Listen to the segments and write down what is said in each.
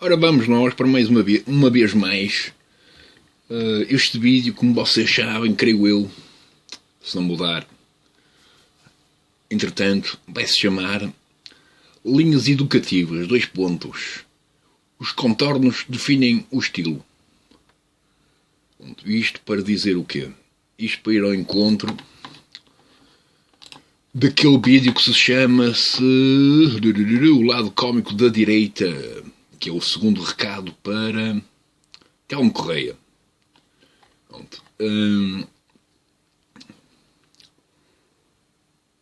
Ora, vamos nós para mais uma vez mais. Este vídeo, como vocês sabem, creio eu, se não mudar, entretanto, vai se chamar Linhas Educativas, 2 pontos. Os contornos definem o estilo. Isto para dizer o quê? Isto para ir ao encontro daquele vídeo que se chama-se O Lado Cómico da Direita, que é o segundo recado para Telmo Correia.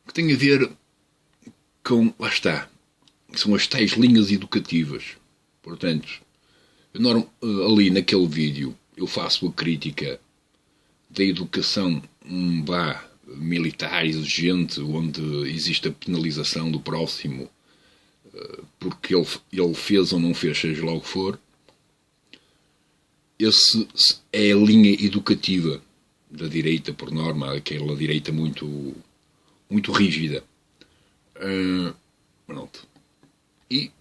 Que tem a ver com, lá está, são as tais linhas educativas. Portanto, ali naquele vídeo eu faço a crítica da educação militar exigente, onde existe a penalização do próximo porque ele fez ou não fez, seja lá o que for. Esse é a linha educativa da direita, por norma, aquela direita muito rígida. Pronto. E,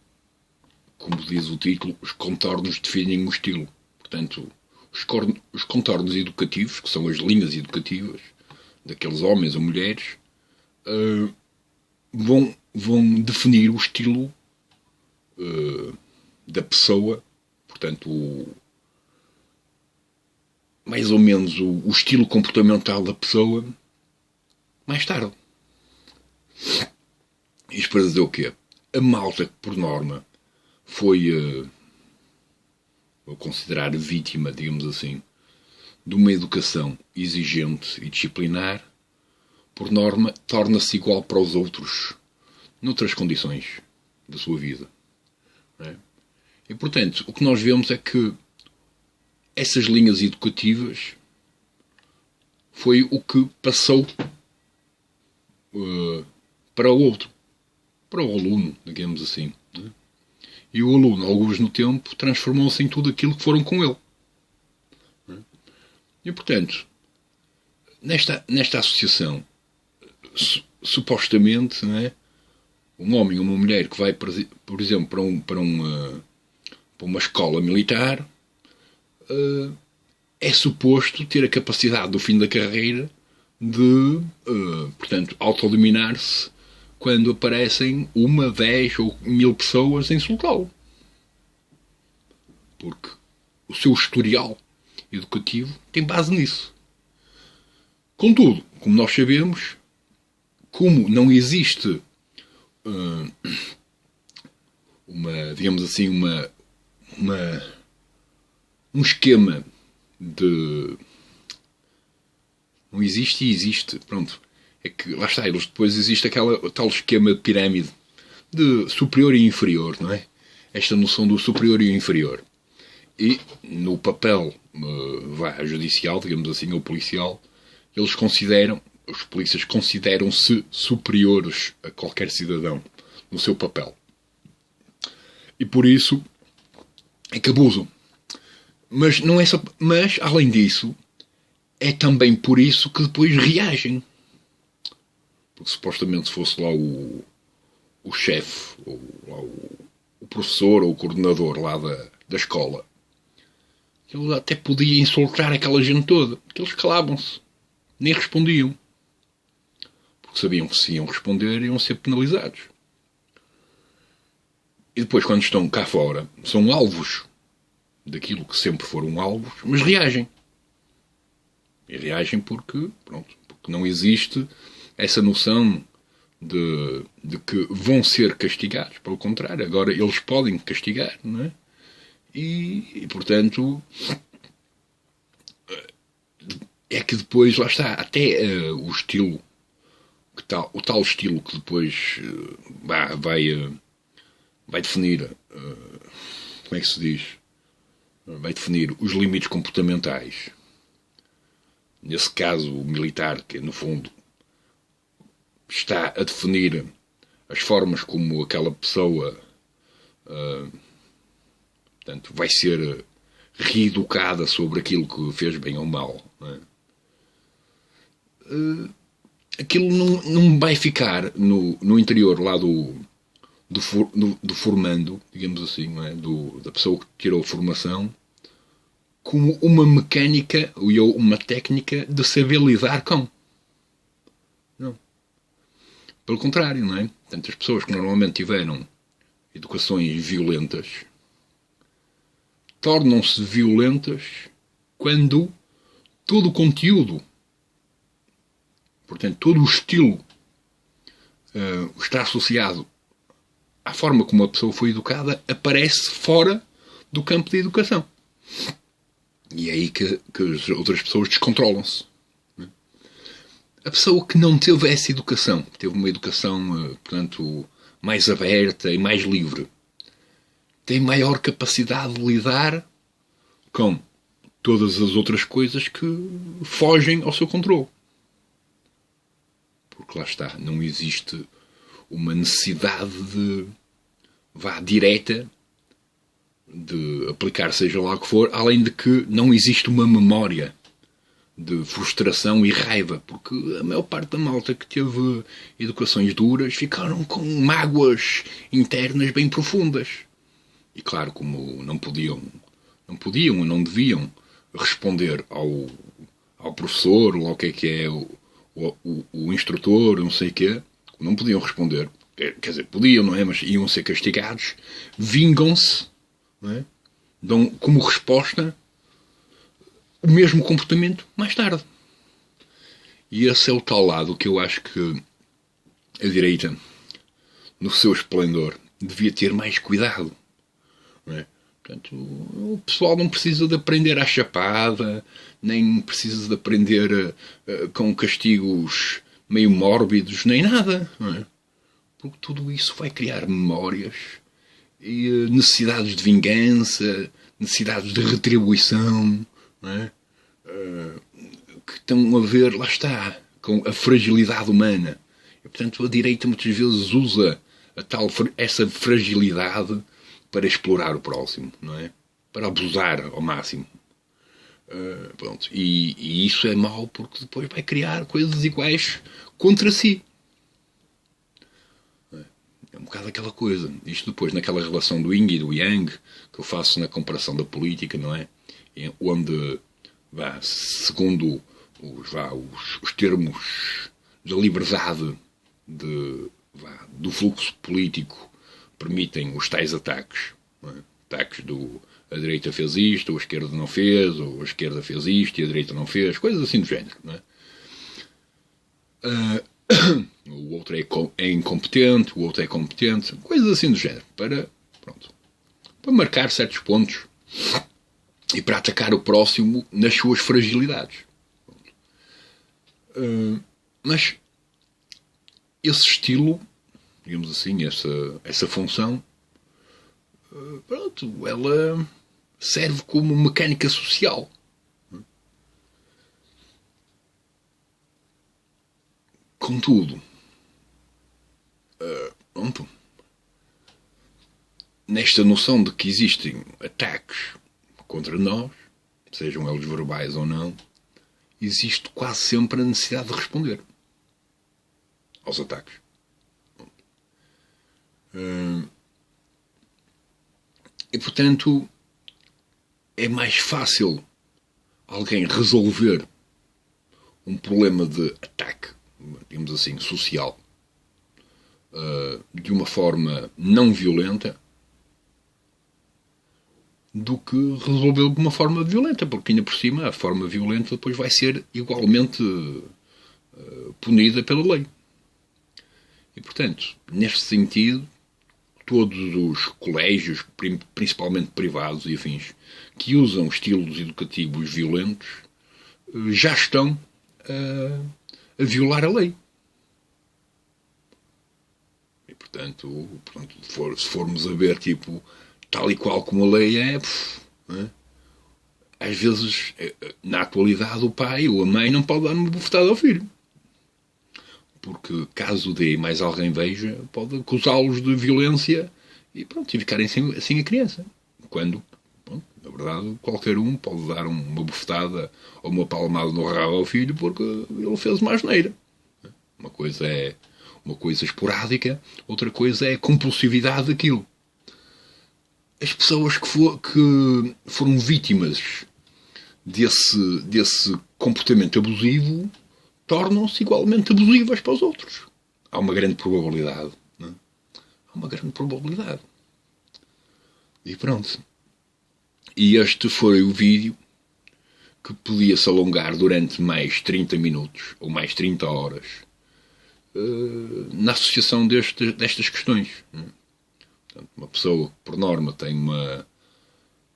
como diz o título, os contornos definem o estilo. Portanto, os contornos educativos, que são as linhas educativas daqueles homens ou mulheres, vão definir o estilo da pessoa. Portanto, mais ou menos o estilo comportamental da pessoa mais tarde. Isto para dizer o quê? A malta que, por norma, foi, vou considerar vítima, digamos assim, de uma educação exigente e disciplinar, por norma, torna-se igual para os outros, noutras condições da sua vida. Não é? E, portanto, o que nós vemos é que essas linhas educativas foi o que passou para o outro, para o aluno, digamos assim. Não é? E o aluno, alguns no tempo, transformou-se em tudo aquilo que foram com ele. Não é? E, portanto, nesta associação, supostamente, não é? Um homem ou uma mulher que vai, por exemplo, para uma escola militar, é suposto ter a capacidade, do fim da carreira, de, portanto, autodominar-se quando aparecem 1, 10 ou 1000 pessoas a insultá-lo. Porque o seu historial educativo tem base nisso. Contudo, como nós sabemos, como não existe digamos assim, um esquema de... Não existe e existe. Pronto. É que, lá está, depois existe o tal esquema de pirâmide de superior e inferior, não é? Esta noção do superior e inferior. E no papel judicial, digamos assim, ou policial, os polícias consideram-se superiores a qualquer cidadão no seu papel. E por isso é que abusam. Mas, não é só, mas, além disso, é também por isso que depois reagem. Porque supostamente se fosse lá o chefe, ou lá o professor, ou o coordenador lá da escola, ele até podia insultar aquela gente toda. Que eles calavam-se. Nem respondiam. Porque sabiam que se iam responder, iam ser penalizados. E depois, quando estão cá fora, são alvos daquilo que sempre foram alvos, mas reagem. E reagem porque não existe essa noção de que vão ser castigados. Pelo contrário, agora eles podem castigar, não é? E portanto, é que depois, lá está, até o estilo, o tal estilo que depois vai definir, como é que se diz? Vai definir os limites comportamentais. Nesse caso, o militar, que no fundo está a definir as formas como aquela pessoa portanto, vai ser reeducada sobre aquilo que fez bem ou mal. Não é? Aquilo não vai ficar no interior lá do do formando, digamos assim, não é? Da pessoa que tirou a formação, como uma mecânica ou uma técnica de saber lidar com. Não. Pelo contrário, não é? Portanto, as pessoas que normalmente tiveram educações violentas tornam-se violentas quando todo o conteúdo, portanto, todo o estilo está associado à forma como a pessoa foi educada, aparece fora do campo da educação. E é aí que as outras pessoas descontrolam-se. A pessoa que não teve essa educação, teve uma educação, portanto, mais aberta e mais livre, tem maior capacidade de lidar com todas as outras coisas que fogem ao seu controle. Porque lá está, não existe uma necessidade de vá direta de aplicar seja lá o que for, além de que não existe uma memória de frustração e raiva, porque a maior parte da malta que teve educações duras ficaram com mágoas internas bem profundas. E claro, como não podiam ou não deviam responder ao professor, ou ao que é o instrutor, não sei o quê, não podiam responder. Quer dizer, podiam, não é? Mas iam ser castigados, vingam-se, não é? Dão como resposta o mesmo comportamento mais tarde. E esse é o tal lado que eu acho que a direita, no seu esplendor, devia ter mais cuidado. Não é? Portanto, o pessoal não precisa de aprender à chapada, nem precisa de aprender com castigos meio mórbidos, nem nada. Não é? Porque tudo isso vai criar memórias e necessidades de vingança, necessidades de retribuição, não é? Que estão a ver, lá está, com a fragilidade humana. E, portanto, a direita muitas vezes usa essa fragilidade para explorar o próximo, não é? Para abusar ao máximo. Pronto. E isso é mau porque depois vai criar coisas iguais contra si. É um bocado aquela coisa. Isto depois, naquela relação do yin e do yang, que eu faço na comparação da política, não é? Onde, segundo os termos da liberdade do fluxo político, permitem os tais ataques. Não é? Ataques a direita fez isto, ou a esquerda não fez, ou a esquerda fez isto e a direita não fez, coisas assim do género. Não é? O outro é incompetente, o outro é competente, coisas assim do género, para marcar certos pontos e para atacar o próximo nas suas fragilidades. Mas esse estilo, digamos assim, essa função, ela serve como mecânica social. Contudo, nesta noção de que existem ataques contra nós, sejam eles verbais ou não, existe quase sempre a necessidade de responder aos ataques. E, portanto, é mais fácil alguém resolver um problema de ataque, digamos assim, social, de uma forma não violenta, do que resolvê-lo de uma forma violenta, porque ainda por cima a forma violenta depois vai ser igualmente punida pela lei. E, portanto, neste sentido, todos os colégios, principalmente privados e afins, que usam estilos educativos violentos, já estão a violar a lei. E, portanto, se formos a ver, tipo, tal e qual como a lei é, às vezes, na atualidade, o pai ou a mãe não pode dar uma bofetada ao filho. Porque, caso dê mais alguém veja, pode acusá-los de violência e ficarem sem a criança. Quando, na verdade, qualquer um pode dar uma bofetada ou uma palmada no rabo ao filho porque ele fez uma asneira. Uma coisa é Uma coisa esporádica, outra coisa é a compulsividade daquilo. As pessoas que foram vítimas desse comportamento abusivo tornam-se igualmente abusivas para os outros. Há uma grande probabilidade. Não é? Há uma grande probabilidade. E pronto. E este foi o vídeo que podia-se alongar durante mais 30 minutos ou mais 30 horas na associação destas questões. Portanto, uma pessoa que, por norma, tem uma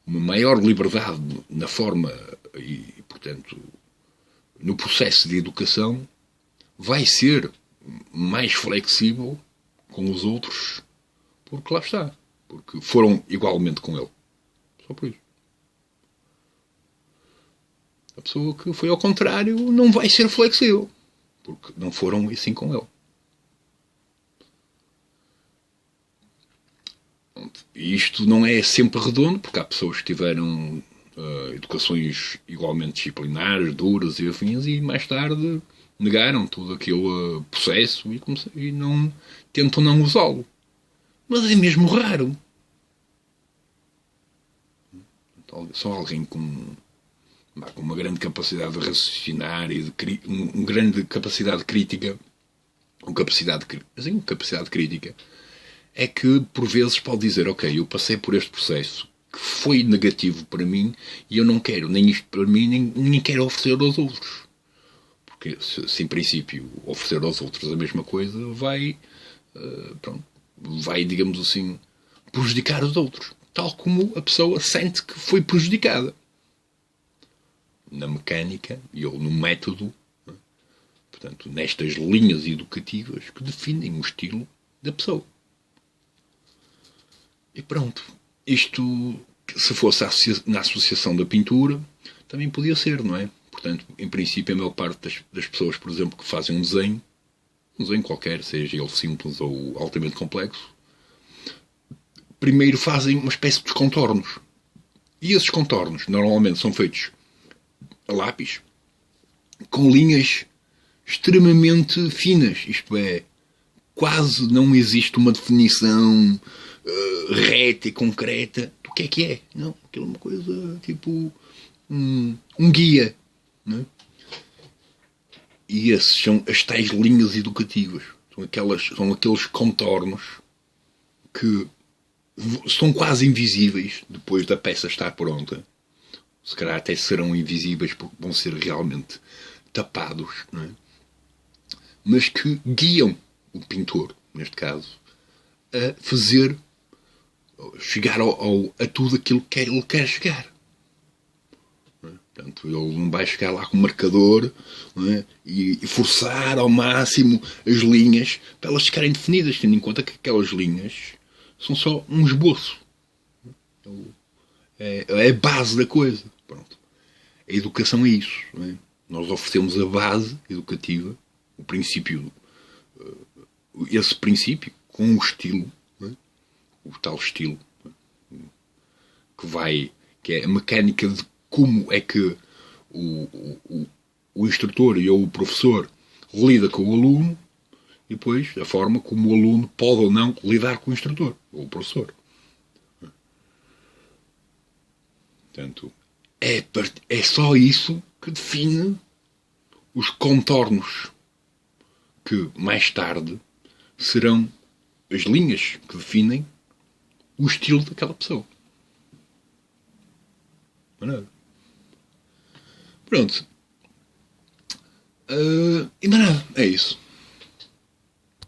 maior liberdade na forma e, portanto, no processo de educação, vai ser mais flexível com os outros, porque lá está. Porque foram igualmente com ele. Só por isso. A pessoa que foi ao contrário não vai ser flexível, porque não foram assim com ele. E isto não é sempre redondo, porque há pessoas que tiveram educações igualmente disciplinares, duras e afins, e mais tarde negaram todo aquele processo e tentam não usá-lo. Mas é mesmo raro. Só alguém com uma grande capacidade de raciocinar e uma grande capacidade crítica, capacidade crítica, é que por vezes pode dizer, ok, eu passei por este processo que foi negativo para mim e eu não quero nem isto para mim, nem quero oferecer aos outros. Porque se em princípio oferecer aos outros a mesma coisa vai, digamos assim, prejudicar os outros. Tal como a pessoa sente que foi prejudicada. Na mecânica ou no método, portanto, nestas linhas educativas que definem o estilo da pessoa. E pronto. Isto, se fosse na associação da pintura, também podia ser, não é? Portanto, em princípio, a maior parte das pessoas, por exemplo, que fazem um desenho qualquer, seja ele simples ou altamente complexo, primeiro fazem uma espécie de contornos. E esses contornos, normalmente, são feitos a lápis, com linhas extremamente finas. Isto é, quase não existe uma definição reta e concreta do que é. Não, aquilo é uma coisa tipo um guia. Não é? E esses são as tais linhas educativas. São aqueles contornos que são quase invisíveis depois da peça estar pronta. Se calhar até serão invisíveis porque vão ser realmente tapados, não é? Mas que guiam o pintor, neste caso, a fazer chegar a tudo aquilo que ele quer chegar. Não é? Portanto, ele não vai chegar lá com o marcador, não é? e forçar ao máximo as linhas para elas ficarem definidas, tendo em conta que aquelas linhas são só um esboço. É a base da coisa. Pronto. A educação é isso. Não é? Nós oferecemos a base educativa, o princípio, esse princípio, com o estilo, não é? O tal estilo, que é a mecânica de como é que o instrutor ou o professor lida com o aluno e depois a forma como o aluno pode ou não lidar com o instrutor ou o professor. Portanto, é só isso que define os contornos que mais tarde serão as linhas que definem o estilo daquela pessoa. Não é nada. Pronto. E mais nada, é isso.